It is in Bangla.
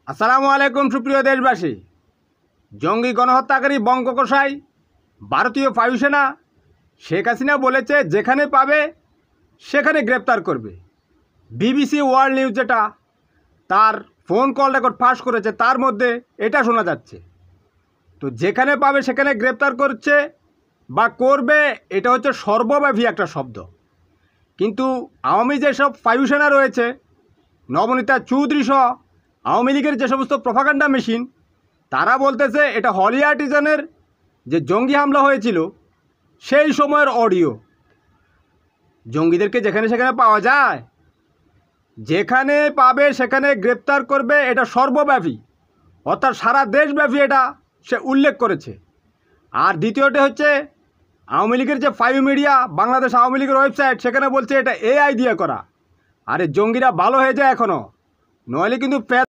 আসসালামু আলাইকুম সুপ্রিয় দেশবাসী। জঙ্গি গণহত্যাকারী বঙ্গোপসাগর ভারতীয় বায়ুসেনা শেখ হাসিনা বলেছে যেখানে পাবে সেখানে গ্রেপ্তার করবে। বিবিসি ওয়ার্ল্ড নিউজ যেটা তার ফোন কল রেকর্ড ফাঁস করেছে তার মধ্যে এটা শোনা যাচ্ছে। তো যেখানে পাবে সেখানে গ্রেপ্তার করছে বা করবে, এটা হচ্ছে সর্বব্যাপী একটা শব্দ। কিন্তু আওয়ামী যেসব বায়ুসেনা রয়েছে, নবনীতা চৌধুরী সহ আওয়ামী লীগের যে সমস্ত প্রপাগান্ডা মেশিন, তারা বলতেছে এটা হলি আর্টিজানের যে জঙ্গি হামলা হয়েছিল সেই সময়ের অডিও। জঙ্গিদেরকে যেখানে সেখানে পাওয়া যায়, যেখানে পাবে সেখানে গ্রেপ্তার করবে, এটা সর্বব্যাপী, অর্থাৎ সারা দেশব্যাপী এটা সে উল্লেখ করেছে। আর দ্বিতীয়টি হচ্ছে আওয়ামী লীগের যে ফাইভ মিডিয়া, বাংলাদেশ আওয়ামী লীগের ওয়েবসাইট, সেখানে বলছে এটা এআই দিয়ে করা। আরে জঙ্গিরা ভালো হয়ে যায় এখনও, নইলে কিন্তু